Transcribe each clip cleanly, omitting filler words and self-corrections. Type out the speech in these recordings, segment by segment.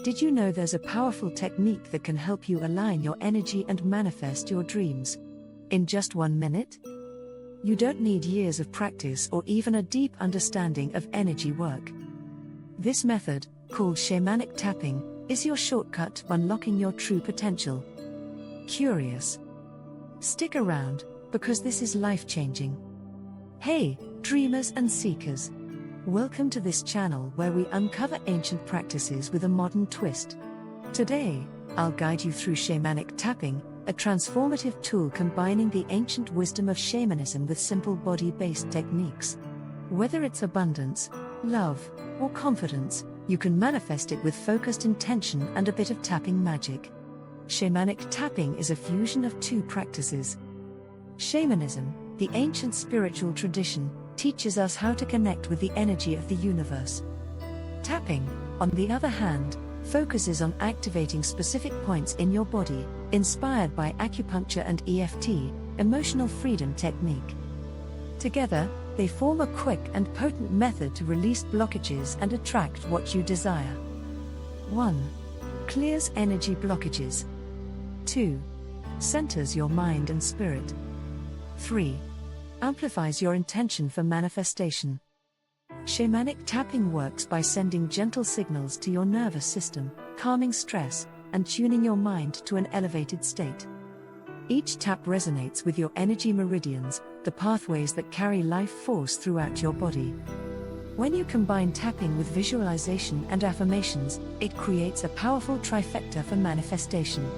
Did you know there's a powerful technique that can help you align your energy and manifest your dreams in just 1 minute? You don't need years of practice or even a deep understanding of energy work. This method, called Shamanic Tapping, is your shortcut to unlocking your true potential. Curious? Stick around, because this is life-changing. Hey, dreamers and seekers! Welcome to this channel where we uncover ancient practices with a modern twist. Today, I'll guide you through Shamanic Tapping, a transformative tool combining the ancient wisdom of shamanism with simple body-based techniques. Whether it's abundance, love, or confidence, you can manifest it with focused intention and a bit of tapping magic. Shamanic tapping is a fusion of two practices. Shamanism, the ancient spiritual tradition, teaches us how to connect with the energy of the universe. Tapping, on the other hand, focuses on activating specific points in your body, inspired by acupuncture and EFT, emotional freedom technique. Together, they form a quick and potent method to release blockages and attract what you desire. 1. Clears energy blockages. 2. Centers your mind and spirit. 3. Amplifies your intention for manifestation. Shamanic tapping works by sending gentle signals to your nervous system, calming stress, and tuning your mind to an elevated state. Each tap resonates with your energy meridians, the pathways that carry life force throughout your body. When you combine tapping with visualization and affirmations, it creates a powerful trifecta for manifestation.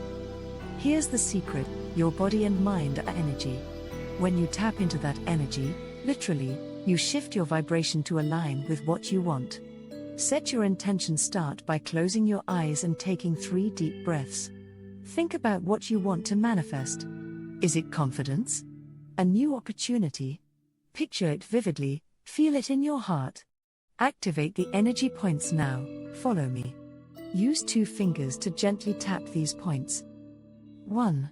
Here's the secret: your body and mind are energy. When you tap into that energy, literally, you shift your vibration to align with what you want. Set your intention. Start by closing your eyes and taking 3 deep breaths. Think about what you want to manifest. Is it confidence? A new opportunity? Picture it vividly, feel it in your heart. Activate the energy points now. Follow me. Use 2 fingers to gently tap these points. 1.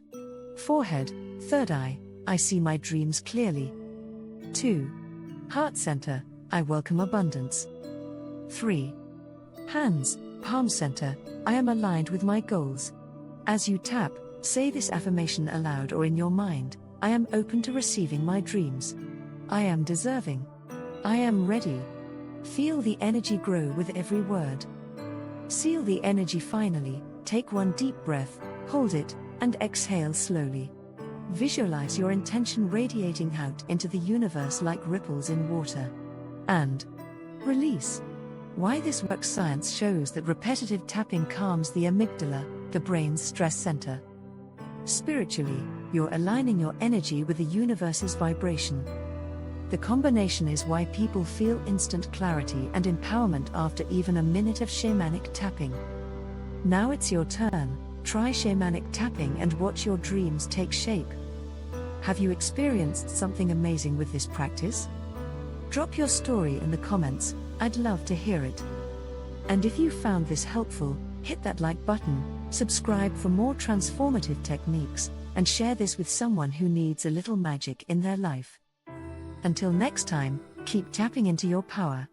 Forehead, third eye, I see my dreams clearly. 2. Heart center, I welcome abundance. 3. Hands, palm center, I am aligned with my goals. As you tap, say this affirmation aloud or in your mind: I am open to receiving my dreams. I am deserving. I am ready. Feel the energy grow with every word. Seal the energy finally. Take 1 deep breath, hold it, and exhale slowly. Visualize your intention radiating out into the universe like ripples in water. And release. Why this works? Science shows that repetitive tapping calms the amygdala, the brain's stress center. Spiritually, you're aligning your energy with the universe's vibration. The combination is why people feel instant clarity and empowerment after even a minute of shamanic tapping. Now it's your turn. Try shamanic tapping and watch your dreams take shape. Have you experienced something amazing with this practice? Drop your story in the comments, I'd love to hear it. And if you found this helpful, hit that like button, subscribe for more transformative techniques, and share this with someone who needs a little magic in their life. Until next time, keep tapping into your power.